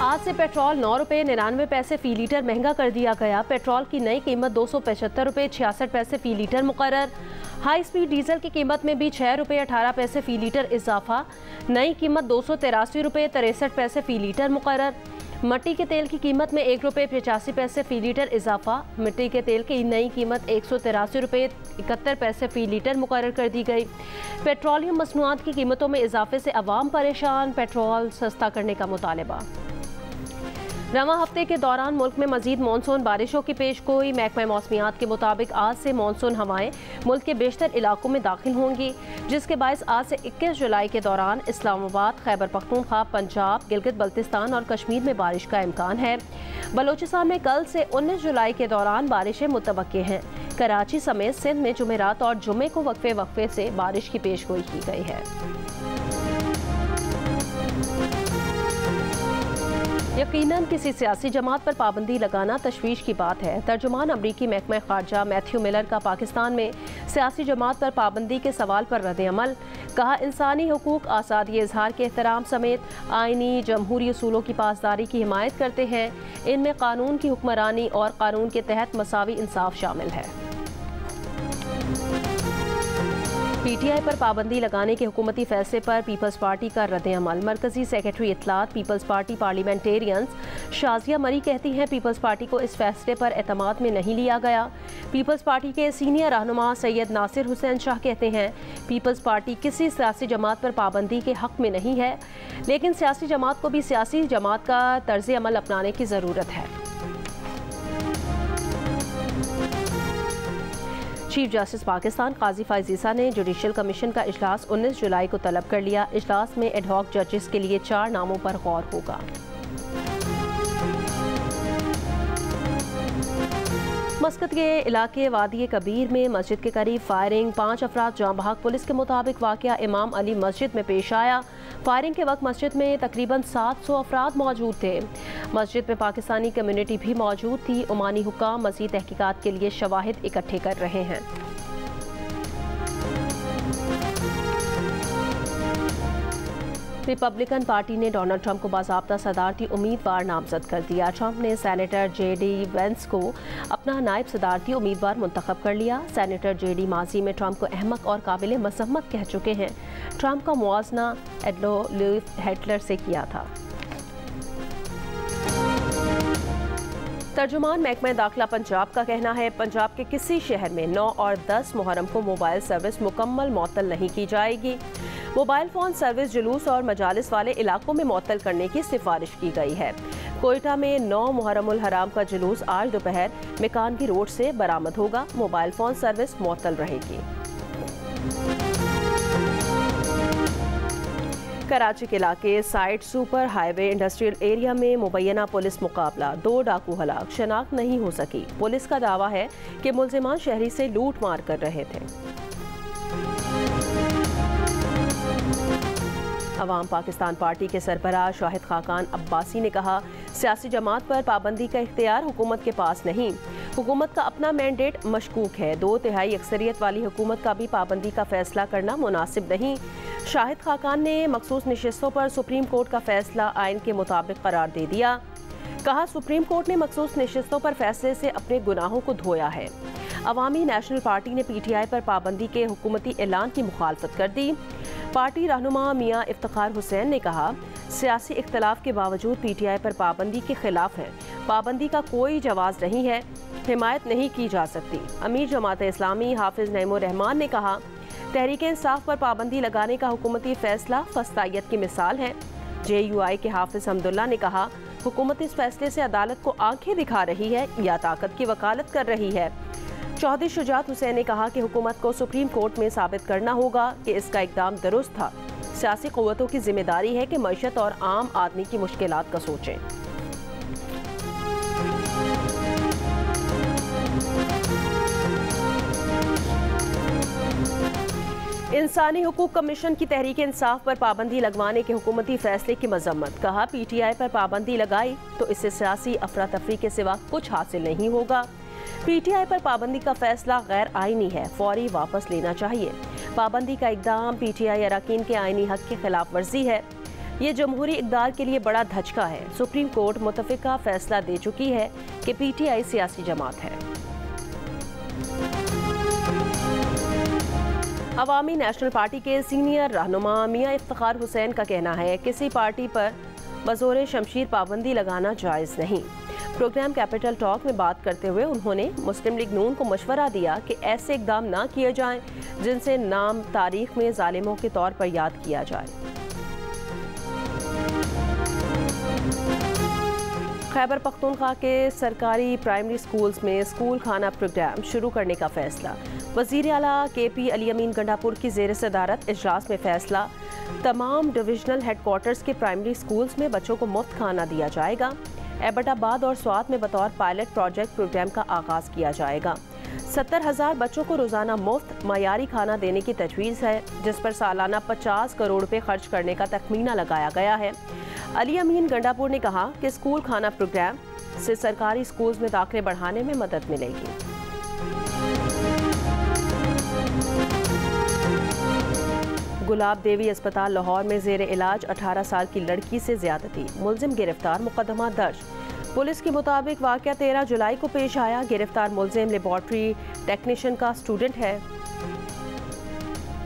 आज से पेट्रोल 9 रुपये 99 पैसे फ़ी लीटर महंगा कर दिया गया। पेट्रोल की नई कीमत 275 रुपये 66 पैसे फ़ी लीटर मुकर्रर। हाई स्पीड डीजल की कीमत में भी 6 रुपये 18 पैसे फ़ी लीटर इजाफा। नई कीमत 283 रुपये 63 पैसे फ़ी लीटर मुकर्रर। मिट्टी के तेल की कीमत में 1 रुपये 85 पैसे फ़ी लीटर इजाफा। मिट्टी के तेल की नई कीमत 183 रुपये 71 पैसे फ़ी लीटर मुकर्रर कर दी गई। पेट्रोलियम मसनूआत की कीमतों में इजाफे से अवाम परेशान, पेट्रोल सस्ता करने का मुतालबा। रवां हफ्ते के दौरान मुल्क में मजीद मानसून बारिशों की पेशगोई। महकमा मौसमियात के मुताबिक आज से मानसून हवाएं मुल्क के बेशतर इलाकों में दाखिल होंगी, जिसके बायस आज से 21 जुलाई के दौरान इस्लामाबाद, खैबर पख्तूनख्वा, पंजाब, गिलगित बल्तिस्तान और कश्मीर में बारिश का इम्कान है। बलोचिस्तान में कल से 19 जुलाई के दौरान बारिशें मुतवक्के हैं। कराची समेत सिंध में जुमेरात और जुमे को वक्फे वक्फे से बारिश की पेशगोई की गई है। यकीनन किसी सियासी जमात पर पाबंदी लगाना तशवीश की बात है। तर्जुमान अमरीकी महकमा खारजा मैथ्यू मिलर का पाकिस्तान में सियासी जमात पर पाबंदी के सवाल पर रद्द-ए-अमल। कहा, इंसानी हुकूक, आज़ादी इजहार के एहतराम समेत आइनी जमहूरी उसूलों की पासदारी की हिमायत करते हैं। इनमें कानून की हुक्मरानी और कानून के तहत मसावी इंसाफ शामिल है। PTI पर पाबंदी लगाने के हुकूमती फैसले पर पीपल्स पार्टी का रद्द-ए-अमल। मरकजी सेक्रेटरी इत्तलात people's party parliamentarians Shazia Marri कहती हैं, पीपल्स पार्टी को इस फैसले पर एतमाद में नहीं लिया गया। पीपल्स पार्टी के सीनियर रहनुमा सैयद नासिर हुसैन शाह कहते हैं, पीपल्स पार्टी किसी सियासी जमात पर पाबंदी के हक में नहीं है, लेकिन सियासी जमात को भी सियासी जमात का तर्ज-ए-अमल अपनाने की ज़रूरत है। चीफ जस्टिस पाकिस्तान काजी फायज़ ईसा ने जुडिशल कमीशन का इजलास 19 जुलाई को तलब कर लिया। इजलास में एडहॉक जजेस के लिए 4 नामों पर गौर होगा। मस्कत के इलाके वादी कबीर में मस्जिद के करीब फायरिंग, 5 अफराद जाँ बहक। पुलिस के मुताबिक वाक़या इमाम अली मस्जिद में पेश आया। फायरिंग के वक्त मस्जिद में तकरीबन 700 अफराद मौजूद थे। मस्जिद में पाकिस्तानी कम्युनिटी भी मौजूद थी। ओमानी हुक्काम मज़ीद तहकीकात के लिए शवाहिद इकट्ठे कर रहे हैं। रिपब्लिकन पार्टी ने डोनाल्ड ट्रंप को बाज़ाब्ता सदारती उम्मीदवार नामजद कर दिया। ट्रंप ने सेनेटर JD वेंस को अपना नायब सदारती उम्मीदवार मुंतखब कर लिया। सेनेटर JD माजी में ट्रंप को अहमक और काबिल मज़म्मत कह चुके हैं। ट्रंप का मुआवजना एडोल्फ हिटलर से किया था। तर्जुमान महकमा दाखिला पंजाब का कहना है, पंजाब के किसी शहर में 9 और 10 मुहर्रम को मोबाइल सर्विस मुकम्मल मअतल नहीं की जाएगी। मोबाइल फ़ोन सर्विस जुलूस और मजालिस वाले इलाकों में मअतल करने की सिफारिश की गई है। कोयटा में 9 मुहर्रमुल हराम का जुलूस आज दोपहर मेकानगी रोड से बरामद होगा। मोबाइल फ़ोन सर्विस मअतल रहेगी। कराची के इलाके side super highway industrial area में मुबैना पुलिस मुकाबला, 2 डाकू हलाक, शनाख्त नहीं हो सकी। पुलिस का दावा है कि मुल्जिमान शहरी से लूट मार कर रहे थे। अवाम पाकिस्तान पार्टी के सरबराह शाहिद खाकान अब्बासी ने कहा, सियासी जमात पर पाबंदी का इख्तियार हुकूमत के पास नहीं, हुकूमत का अपना मैंडेट मशकूक है। 2/3 अक्सरियत वाली हुकूमत का भी पाबंदी का फैसला करना मुनासिब नहीं। शाहिद खाकान ने मखसूस नशिस्तों पर सुप्रीम कोर्ट का फैसला आइन के मुताबिक करार दे दिया। कहा, सुप्रीम कोर्ट ने मखसूस नशिस्तों पर फैसले से अपने गुनाहों को धोया है। अवामी नेशनल पार्टी ने PTI पर पाबंदी के हुकूमती ऐलान की मुखालफत कर दी। पार्टी रहनुमा मियां इफ्तिखार हुसैन ने कहा, सियासी इख्तलाफ के बावजूद PTI पर पाबंदी के खिलाफ है। पाबंदी का कोई जवाज़ नहीं है, हिमायत नहीं की जा सकती। अमीर जमात इस्लामी हाफिज नईमुर रहमान ने कहा, तहरीक इंसाफ पर पाबंदी लगाने का हुकूमती फैसला फस्तायत की मिसाल है। JUI के हाफिज हमदुल्ला ने कहा, हुकूमत इस फैसले से अदालत को आंखें दिखा रही है या ताकत की वकालत कर रही है। चौधरी शुजात हुसैन ने कहा कि हुकूमत को सुप्रीम कोर्ट में साबित करना होगा कि इसका इकदाम दुरुस्त था। सियासी क़ुव्वतों की जिम्मेदारी है कि मईशत और आम आदमी की मुश्किलात का सोचें। इंसानी हुकूक कमीशन की तहरीक इंसाफ पर पाबंदी लगवाने के हुकूमती फैसले की मजम्मत। कहा, PTI पर पाबंदी लगाई तो इससे सियासी अफरा तफरी के सिवा कुछ हासिल नहीं होगा। PTI पर पाबंदी का फैसला गैर आइनी है, फौरी वापस लेना चाहिए। पाबंदी का इकदाम PTI अरकान के आइनी हक की खिलाफ वर्जी है। ये जमहूरी इक़दार के लिए बड़ा धचका है। सुप्रीम कोर्ट मुतफ़िका फैसला दे चुकी है कि PTI सियासी जमात है। अवामी नेशनल पार्टी के सीनियर रहनुमा मियां इफ्तिखार हुसैन का कहना है किसी पार्टी पर बज़ोर शमशीर पाबंदी लगाना जायज़ नहीं। प्रोग्राम कैपिटल टॉक में बात करते हुए उन्होंने मुस्लिम लीग नून को मशवरा दिया कि ऐसे इक़दाम ना किए जाएं जिनसे नाम तारीख में जालिमों के तौर पर याद किया जाए। खैबर पख्तूनख्वा के सरकारी प्राइमरी स्कूल्स में स्कूल खाना प्रोग्राम शुरू करने का फैसला। वज़ीर आला KP अली अमीन गंडापुर की ज़ेर सदारत इजलास में फैसला। तमाम डिविजनल हेडक्वार्टर्स के प्राइमरी स्कूल्स में बच्चों को मुफ्त खाना दिया जाएगा। एबटाबाद और स्वात में बतौर पायलट प्रोजेक्ट प्रोग्राम का आगाज़ किया जाएगा। 70,000 बच्चों को रोज़ाना मुफ्त मयारी खाना देने की तजवीज़ है, जिस पर सालाना 50 करोड़ रुपए खर्च करने का तखमीना लगाया गया है। अली अमीन गंडापुर ने कहा कि स्कूल खाना प्रोग्राम से सरकारी स्कूल्स में दाखिले बढ़ाने में मदद मिलेगी। गुलाब देवी अस्पताल लाहौर में जेर इलाज 18 साल की लड़की से ज्यादती, मुलजिम गिरफ्तार, मुकदमा दर्ज। पुलिस के मुताबिक वाक़या 13 जुलाई को पेश आया। गिरफ्तार मुलजिम लेबॉर्ट्री टेक्नीशियन का स्टूडेंट है।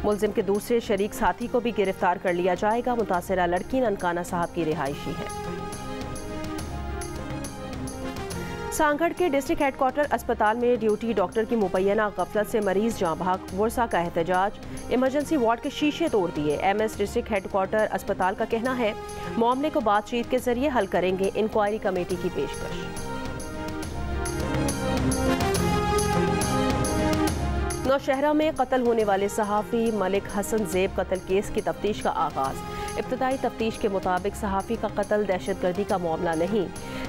मुलजिम के दूसरे शरीक साथी को भी गिरफ्तार कर लिया जाएगा। मुतासरा लड़की ननकाना साहब की रिहायशी है। सांगढ़ के डिस्ट्रिक्ट हेडक्वार्टर अस्पताल में ड्यूटी डॉक्टर की मुबैना गफलत से मरीज जाँ भाग, वर्षा का एहतजाज। इमरजेंसी वार्ड के शीशे तोड़ दिए। MS डिस्ट्रिक्ट हेडक्वार्टर अस्पताल का कहना है मामले को बातचीत के जरिए हल करेंगे। इंक्वायरी कमेटी की पेशकश। नौशहरा में कत्ल होने वाले सहाफ़ी मलिक हसन ज़ेब कत्ल केस की तफ्तीश का आगाज़। इब्तदाई तफ्तीश के मुताबिक सहाफ़ी का कत्ल दहशतगर्दी का मामला नहीं।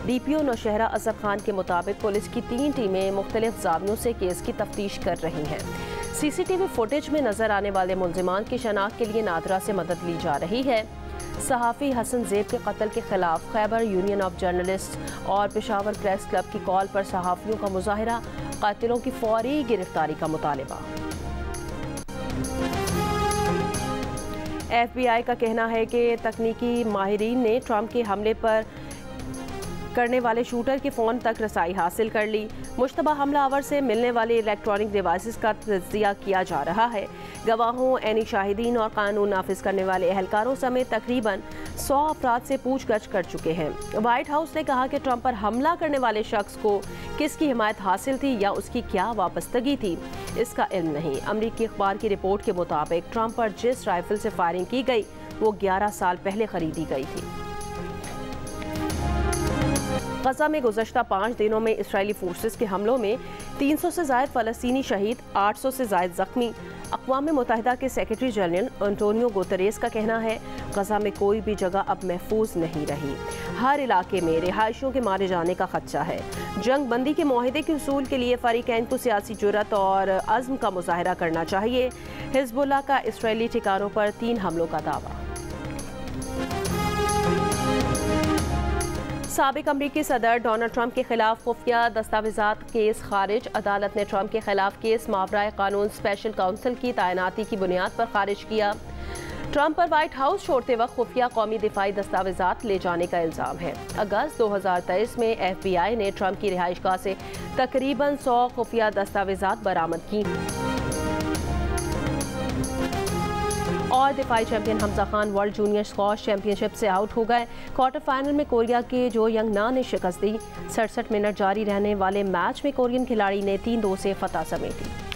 DPO नौशहरा असद खान के मुताबिक पुलिस की 3 टीमें मुख्तलिफ ज़ावियों से केस की तफ्तीश कर रही हैं। CCTV फुटेज में नजर आने वाले मुलजिमान की शनाख्त के लिए नादरा से मदद ली जा रही है। सहाफ़ी हसन ज़ेब के कत्ल के खिलाफ खैबर यूनियन ऑफ जर्नलिस्ट और पेशावर प्रेस क्लब की कॉल पर सहाफ़ियों का मुजाहरा, कातिलों की फौरी गिरफ्तारी का मुतालबा। FBI का कहना है कि तकनीकी माहिरीन ने ट्रंप के हमले पर करने वाले शूटर के फ़ोन तक रसाई हासिल कर ली। मुश्तबा हमलावर से मिलने वाले इलेक्ट्रॉनिक डिवाइसेस का तज्जिया किया जा रहा है। गवाहों, ऐनी शाहिदीन और कानून नाफिज करने वाले एहलकारों समेत तकरीबन 100 अफराद से पूछगछ कर चुके हैं। व्हाइट हाउस ने कहा कि ट्रंप पर हमला करने वाले शख्स को किसकी हिमायत हासिल थी या उसकी क्या वाबस्तगी थी, इसका इल्म नहीं। अमरीकी अखबार की रिपोर्ट के मुताबिक ट्रंप पर जिस राइफल से फायरिंग की गई वो 11 साल पहले खरीदी गई थी। गजा में गुज़श्ता 5 दिनों में इसराइली फोर्सेस के हमलों में 300 से ज़ायद फ़लस्तीनी शहीद, 800 से ज़ायद ज़ख्मी। अक़वाम मुत्तहिदा के सेक्रेटरी जनरल एंटोनियो गुतेरेस का कहना है गजा में कोई भी जगह अब महफूज नहीं रही। हर इलाके में रिहायशियों के मारे जाने का खदशा है। जंग बंदी के मुआहदे के उसूल के लिए फ़रीक़ैन को सियासी जुर्रत और अज़्म का मुज़ाहरा करना चाहिए। हिज़्बुल्लाह का इसराइली ठिकानों पर 3 हमलों का दावा। साबिक अमरीकी सदर डोनाल्ड ट्रंप के खिलाफ खुफिया दस्तावेजात केस खारिज। अदालत ने ट्रंप के खिलाफ केस मावराए कानून स्पेशल काउंसिल की तैनाती की बुनियाद पर खारिज किया। ट्रंप पर व्हाइट हाउस छोड़ते वक्त खुफिया कौमी दिफाई दस्तावेजात ले जाने का इल्ज़ाम है। अगस्त 2023 में FBI ने ट्रंप की रिहाइशगाह से तकरीबन 100 खुफिया दस्तावेजात बरामद की। और दिफाई champion Hamza Khan world junior squash championship से आउट हो गए। क्वार्टर फाइनल में कोरिया के जो यंग ना ने शिकस्त दी। 67 मिनट जारी रहने वाले मैच में कोरियन खिलाड़ी ने 3-2 से फतह समेटी।